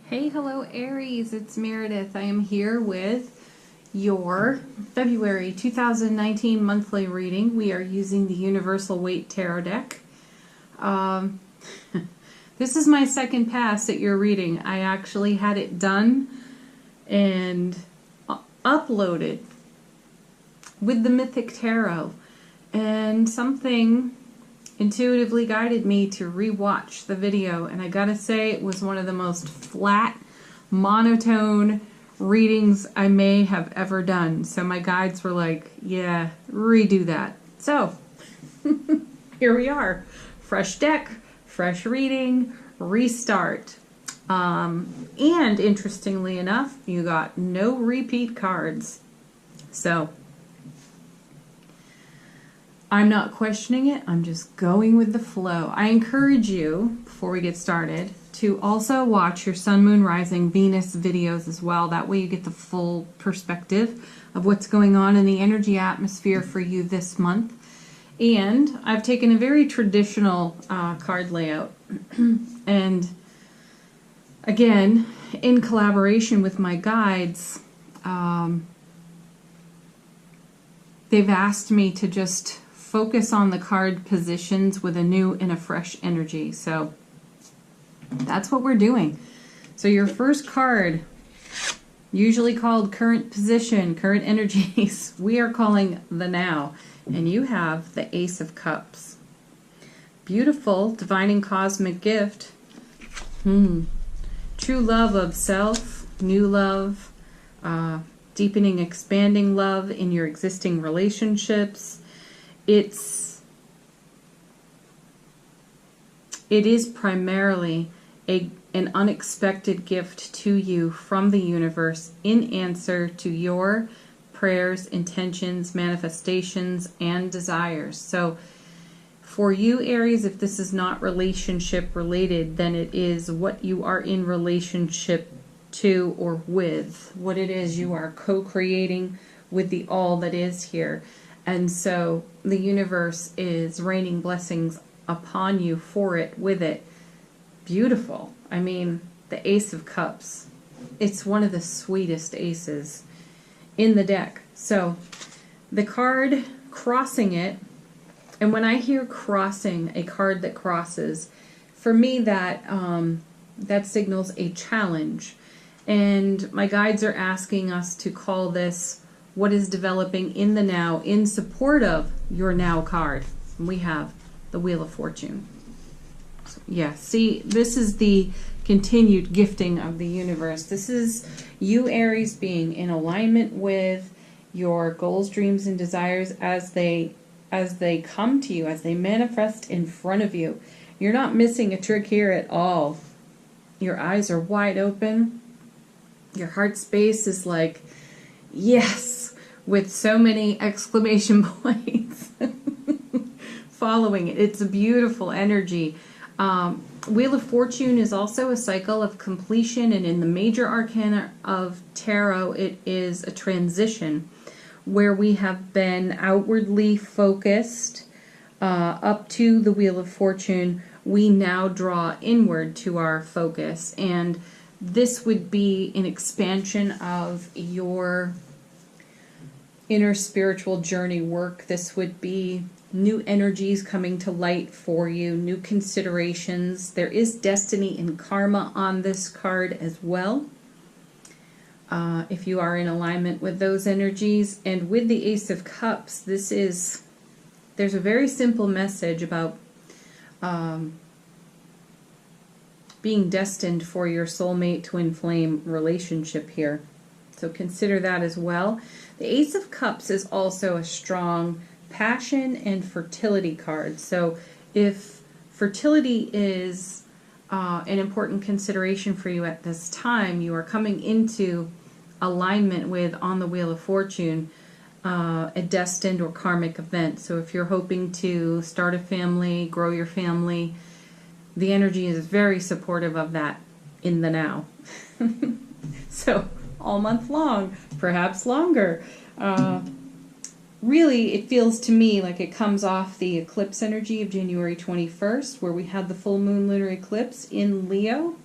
Hey, hello Aries, it's Meredith. I am here with your February 2019 monthly reading. We are using the Universal Weight Tarot deck. Um, this is my second pass at your reading. I actually had it done and uploaded with the Mythic Tarot, and something intuitively guided me to rewatch the video, and I gotta say it was one of the most flat, monotone readings I may have ever done. So my guides were like, yeah, redo that. So here we are. Fresh deck, fresh reading, restart. And interestingly enough, you got no repeat cards. So I'm not questioning it. I'm just going with the flow. I encourage you, before we get started, to also watch your Sun, Moon, Rising, Venus videos as well. That way you get the full perspective of what's going on in the energy atmosphere for you this month. And I've taken a very traditional card layout. And again, in collaboration with my guides, they've asked me to just focus on the card positions with a new and a fresh energy. So that's what we're doing. So your first card, usually called current position, current energies, we are calling the now. And you have the Ace of Cups. Beautiful, divine and cosmic gift. True love of self, new love, deepening, expanding love in your existing relationships. It is primarily an unexpected gift to you from the universe in answer to your prayers, intentions, manifestations, and desires. So for you, Aries, if this is not relationship related, then it is what you are in relationship to or with, what it is you are co-creating with the all that is here. And so the universe is raining blessings upon you for it, with it. Beautiful. I mean, the Ace of Cups. It's one of the sweetest aces in the deck. So the card crossing it, and when I hear crossing, a card that crosses, for me that that signals a challenge. And my guides are asking us to call this what is developing in the now in support of your now card. We have the Wheel of Fortune. So, yeah, see, this is the continued gifting of the universe. This is you, Aries, being in alignment with your goals, dreams, and desires as they come to you, as they manifest in front of you. You're not missing a trick here at all. Your eyes are wide open. Your heart space is like, yes, with so many exclamation points following it. It's a beautiful energy. Wheel of Fortune is also a cycle of completion, and in the major arcana of tarot, it is a transition where we have been outwardly focused up to the Wheel of Fortune. We now draw inward to our focus, and this would be an expansion of your inner spiritual journey work. This would be new energies coming to light for you, new considerations. There is destiny and karma on this card as well, if you are in alignment with those energies. And with the Ace of Cups, there's a very simple message about being destined for your soulmate twin flame relationship here. So consider that as well. The Ace of Cups is also a strong passion and fertility card. So if fertility is an important consideration for you at this time, you are coming into alignment with, on the Wheel of Fortune, a destined or karmic event. So if you're hoping to start a family, grow your family, the energy is very supportive of that in the now. So all month long, perhaps longer. Really, it feels to me like it comes off the eclipse energy of January 21st, where we had the full moon lunar eclipse in Leo.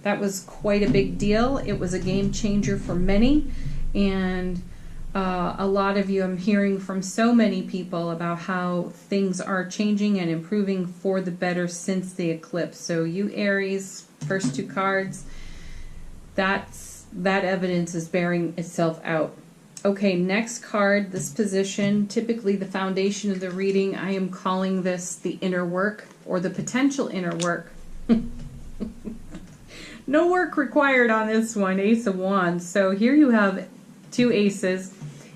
That was quite a big deal. It was a game changer for many, and a lot of you, I'm hearing from so many people about how things are changing and improving for the better since the eclipse. So you Aries, first two cards, that evidence is bearing itself out. Okay, next card, this position, typically the foundation of the reading, I am calling this the inner work or the potential inner work. No work required on this one, Ace of Wands. So here you have two aces.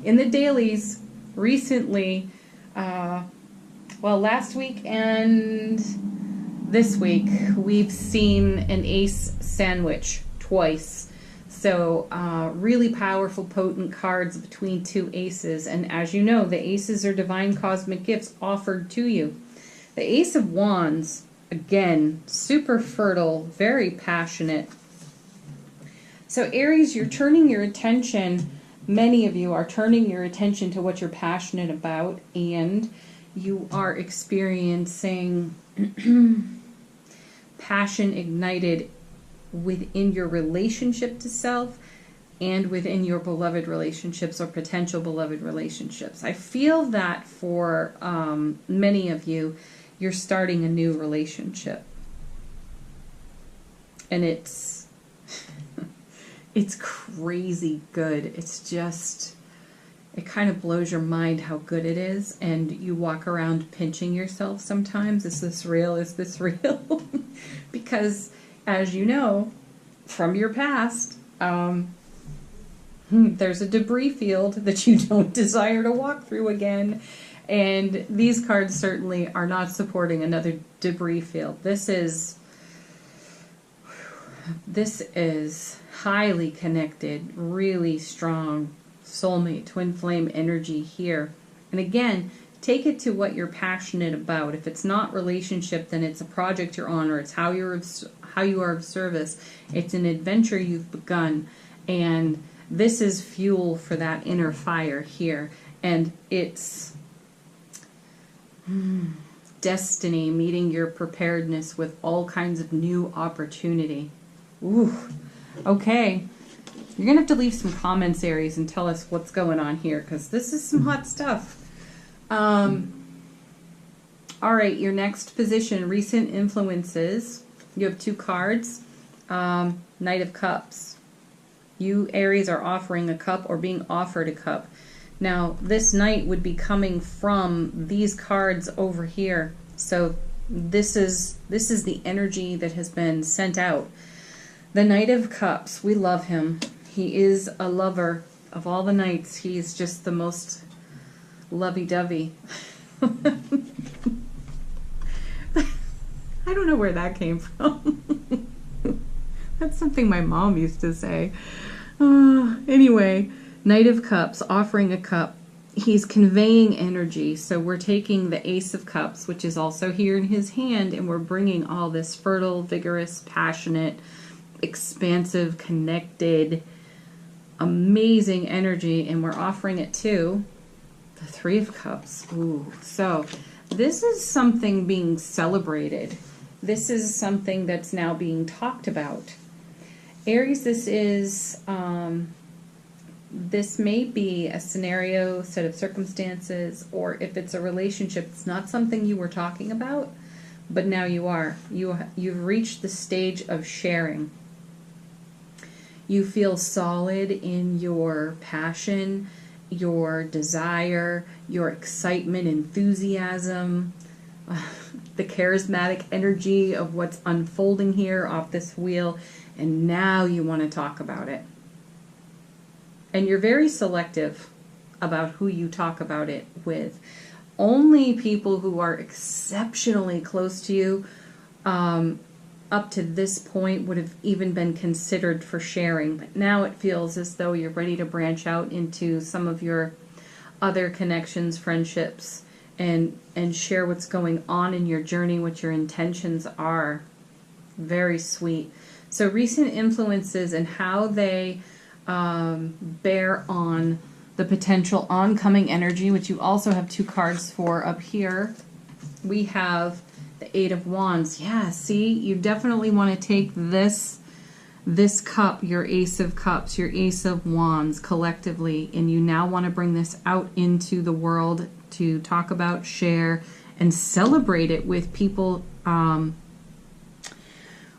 In the dailies recently, well, last week and this week, we've seen an ace sandwich twice. So really powerful, potent cards between two aces. And as you know, the aces are divine cosmic gifts offered to you. The Ace of Wands, again, super fertile, very passionate. So Aries, you're turning your attention, many of you are turning your attention to what you're passionate about, and you are experiencing passion ignited within your relationship to self and within your beloved relationships or potential beloved relationships. I feel that for many of you, you're starting a new relationship. And it's crazy good. It's just, it kind of blows your mind how good it is. And you walk around pinching yourself sometimes. Is this real? Is this real? Because as you know from your past, there's a debris field that you don't desire to walk through again. And these cards certainly are not supporting another debris field. This is highly connected, really strong soulmate, twin flame energy here. And again, take it to what you're passionate about. If it's not relationship, then it's a project you're on, or it's how you are of service. It's an adventure you've begun. And this is fuel for that inner fire here. And it's destiny meeting your preparedness with all kinds of new opportunity. Ooh, okay. You're going to have to leave some comments, Aries, and tell us what's going on here, because this is some hot stuff. All right, your next position, recent influences. You have two cards. Knight of Cups. You, Aries, are offering a cup or being offered a cup. Now, this knight would be coming from these cards over here. So this is the energy that has been sent out. The Knight of Cups, we love him. He is a lover of all the knights. He's just the most lovey-dovey. I don't know where that came from. That's something my mom used to say. Anyway, Knight of Cups, offering a cup. He's conveying energy. So we're taking the Ace of Cups, which is also here in his hand, and we're bringing all this fertile, vigorous, passionate, expansive, connected, amazing energy, and we're offering it to the Three of Cups. Ooh, so this is something being celebrated. This is something that's now being talked about. Aries, this is this may be a scenario, set of circumstances, or if it's a relationship, it's not something you were talking about, but now you are. You've reached the stage of sharing. You feel solid in your passion, your desire, your excitement, enthusiasm, the charismatic energy of what's unfolding here off this wheel, and now you want to talk about it. And you're very selective about who you talk about it with. Only people who are exceptionally close to you up to this point would have even been considered for sharing. But now it feels as though you're ready to branch out into some of your other connections, friendships, and share what's going on in your journey, what your intentions are. Very sweet. So recent influences and how they bear on the potential oncoming energy, which you also have two cards for up here. We have the Eight of Wands. Yeah, see, you definitely want to take this this cup, your Ace of Cups, your Ace of Wands collectively, and you now want to bring this out into the world to talk about, share, and celebrate it with people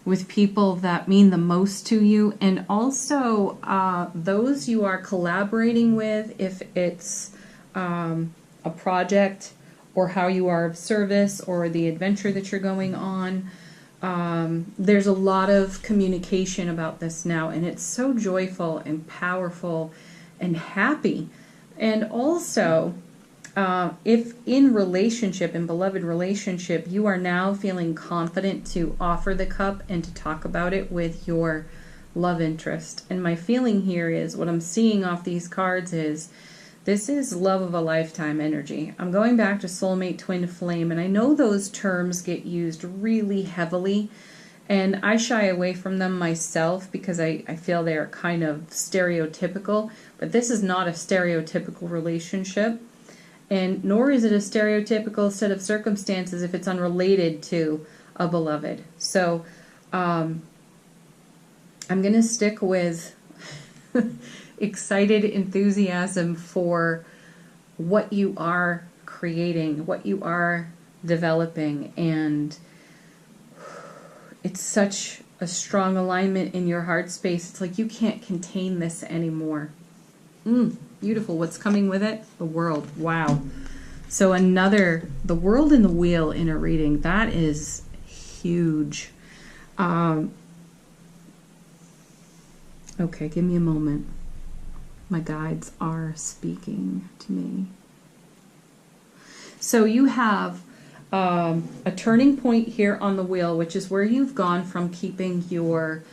that mean the most to you, and also those you are collaborating with, if it's a project or how you are of service or the adventure that you're going on. There's a lot of communication about this now, and it's so joyful and powerful and happy. And also, if in relationship, in beloved relationship, you are now feeling confident to offer the cup and to talk about it with your love interest. And my feeling here is, what I'm seeing off these cards is, this is love of a lifetime energy. I'm going back to soulmate, twin flame, and I know those terms get used really heavily, and I shy away from them myself because I feel they are kind of stereotypical, but this is not a stereotypical relationship, and nor is it a stereotypical set of circumstances if it's unrelated to a beloved. So I'm going to stick with excited enthusiasm for what you are creating, what you are developing, and it's such a strong alignment in your heart space. It's like you can't contain this anymore. Beautiful. What's coming with it? The world. Wow. So the world and the wheel in a reading, that is huge. Okay, give me a moment. My guides are speaking to me. So you have a turning point here on the wheel, which is where you've gone from keeping your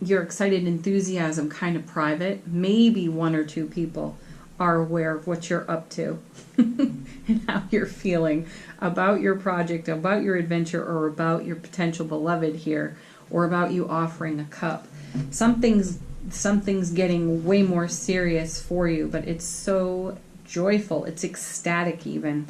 excited enthusiasm kind of private. Maybe one or two people are aware of what you're up to and how you're feeling about your project, about your adventure, or about your potential beloved here, or about you offering a cup. Something's getting way more serious for you, but it's so joyful. It's ecstatic even.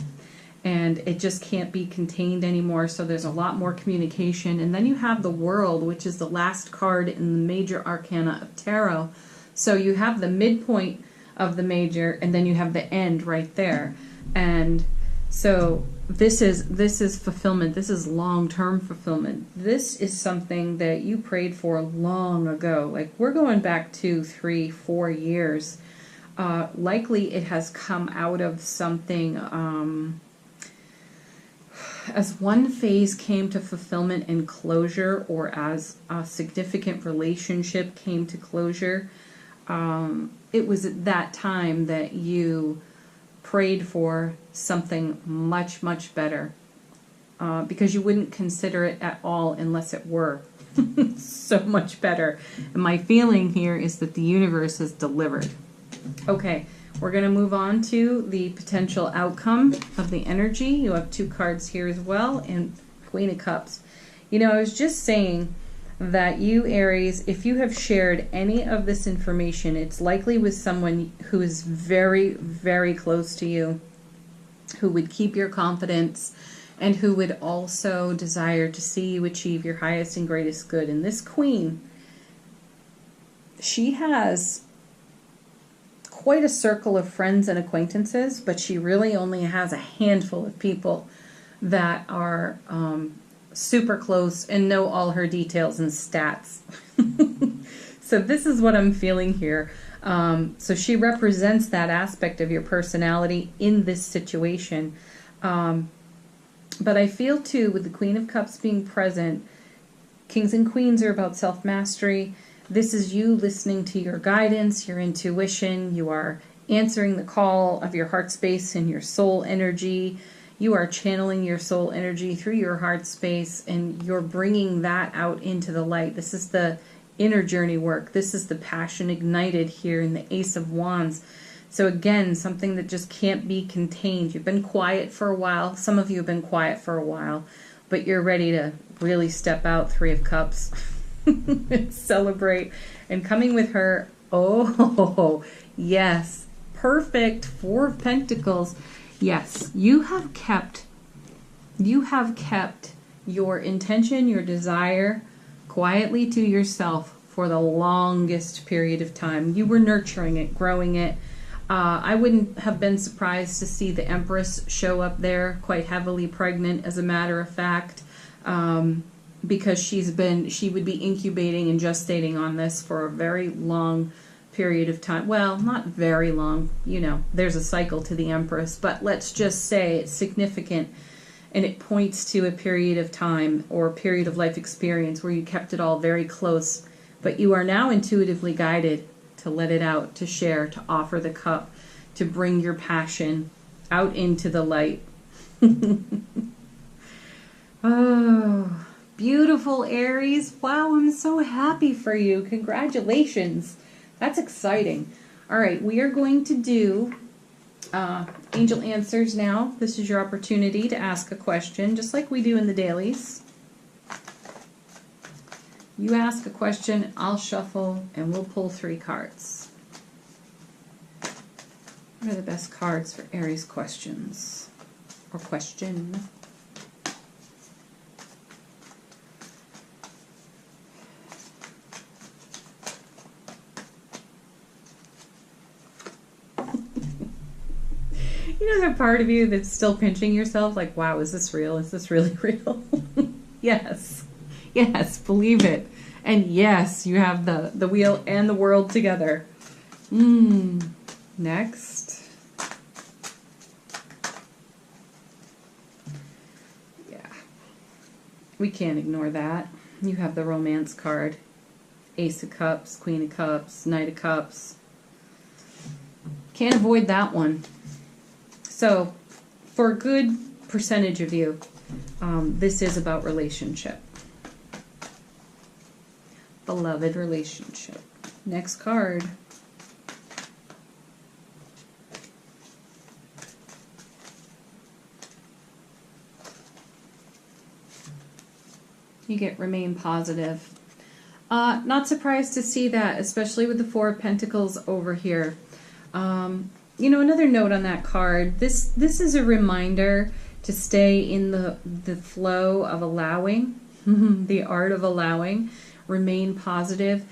And it just can't be contained anymore, so there's a lot more communication. And then you have the World, which is the last card in the major arcana of tarot. So you have the midpoint of the major, and then you have the end right there. And so this is fulfillment. This is long-term fulfillment. This is something that you prayed for long ago. Like, we're going back 2, 3, 4 years. Likely it has come out of something, as one phase came to fulfillment and closure, or as a significant relationship came to closure. It was at that time that you prayed for something much, much better, because you wouldn't consider it at all unless it were so much better. And my feeling here is that the universe has delivered. Okay, we're going to move on to the potential outcome of the energy. You have 2 cards here as well, and Queen of Cups. You know, I was just saying that you, Aries, if you have shared any of this information, it's likely with someone who is very, very close to you, who would keep your confidence, and who would also desire to see you achieve your highest and greatest good. And this Queen, she has quite a circle of friends and acquaintances, but she really only has a handful of people that are super close and know all her details and stats. So this is what I'm feeling here. So she represents that aspect of your personality in this situation. But I feel too, with the Queen of Cups being present, Kings and Queens are about self-mastery. This is you listening to your guidance, your intuition. You are answering the call of your heart space and your soul energy. You are channeling your soul energy through your heart space, and you're bringing that out into the light. This is the inner journey work. This is the passion ignited here in the Ace of Wands. So again, something that just can't be contained. You've been quiet for a while. Some of you have been quiet for a while, but you're ready to really step out. 3 of Cups. Celebrate. And coming with her, oh yes, perfect. 4 of Pentacles. Yes, you have kept your intention, your desire quietly to yourself for the longest period of time. You were nurturing it, growing it. I wouldn't have been surprised to see the Empress show up there, quite heavily pregnant, as a matter of fact, because she would be incubating and gestating on this for a very long period of time. Well, not very long, you know, there's a cycle to the Empress, but let's just say it's significant, and it points to a period of time or a period of life experience where you kept it all very close, but you are now intuitively guided to let it out, to share, to offer the cup, to bring your passion out into the light. Oh, beautiful Aries. Wow, I'm so happy for you. Congratulations. That's exciting. All right, we are going to do angel answers now. This is your opportunity to ask a question, just like we do in the dailies. You ask a question, I'll shuffle, and we'll pull 3 cards. What are the best cards for Aries questions? Or question? You know that part of you that's still pinching yourself, like, wow, is this real? Is this really real? Yes. Yes, believe it. And yes, you have the wheel and the world together. Next. Yeah. We can't ignore that. You have the romance card. Ace of Cups, Queen of Cups, Knight of Cups. Can't avoid that one. So, for a good percentage of you, this is about relationship. Beloved relationship. Next card. You get remain positive. Not surprised to see that, especially with the 4 of Pentacles over here. You know, another note on that card, this is a reminder to stay in the flow of allowing, the art of allowing, remain positive.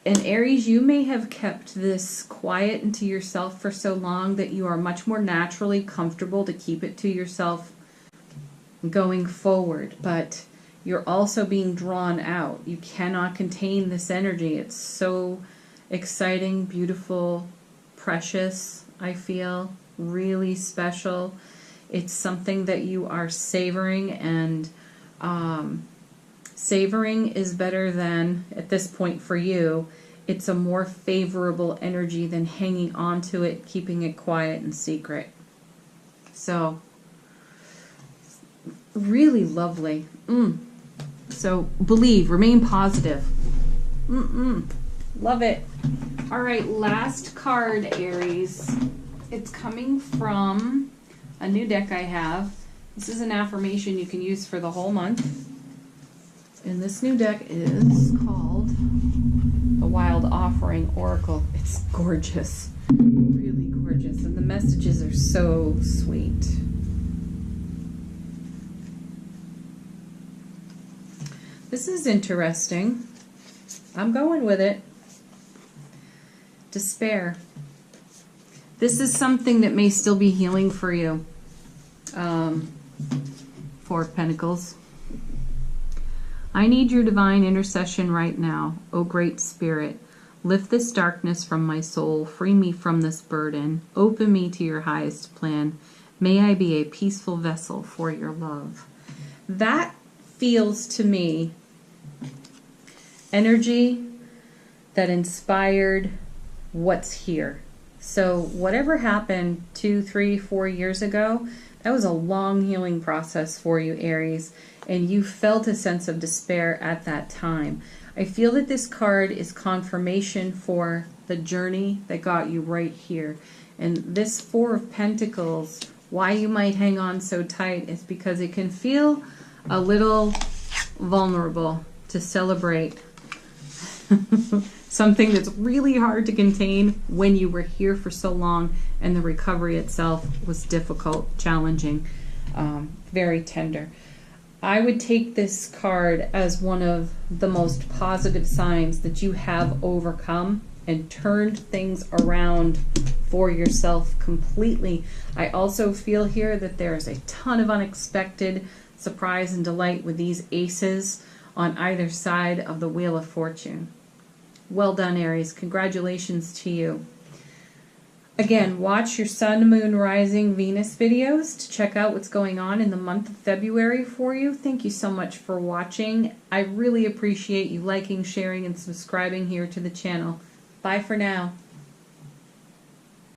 And Aries, you may have kept this quiet into yourself for so long that you are much more naturally comfortable to keep it to yourself going forward. But you're also being drawn out. You cannot contain this energy. It's so exciting, beautiful, precious, I feel, really special. It's something that you are savoring, and savoring is better than, at this point for you, it's a more favorable energy than hanging on to it, keeping it quiet and secret. So, really lovely. So, believe, remain positive. Love it. All right, last card, Aries. It's coming from a new deck I have. This is an affirmation you can use for the whole month. And this new deck is called the Wild Offering Oracle. It's gorgeous. Really gorgeous. And the messages are so sweet. This is interesting. I'm going with it. Despair. This is something that may still be healing for you. 4 of Pentacles. I need your divine intercession right now, O Great Spirit. Lift this darkness from my soul. Free me from this burden. Open me to your highest plan. May I be a peaceful vessel for your love. That feels to me energy that inspired what's here. So whatever happened 2, 3, 4 years ago, that was a long healing process for you, Aries, and you felt a sense of despair at that time. I feel that this card is confirmation for the journey that got you right here. And this 4 of Pentacles, why you might hang on so tight is because it can feel a little vulnerable to celebrate something that's really hard to contain when you were here for so long and the recovery itself was difficult, challenging, very tender. I would take this card as one of the most positive signs that you have overcome and turned things around for yourself completely. I also feel here that there is a ton of unexpected surprise and delight with these aces on either side of the Wheel of Fortune. Well done, Aries. Congratulations to you. Again, watch your Sun, Moon, Rising, Venus videos to check out what's going on in the month of February for you. Thank you so much for watching. I really appreciate you liking, sharing, and subscribing here to the channel. Bye for now.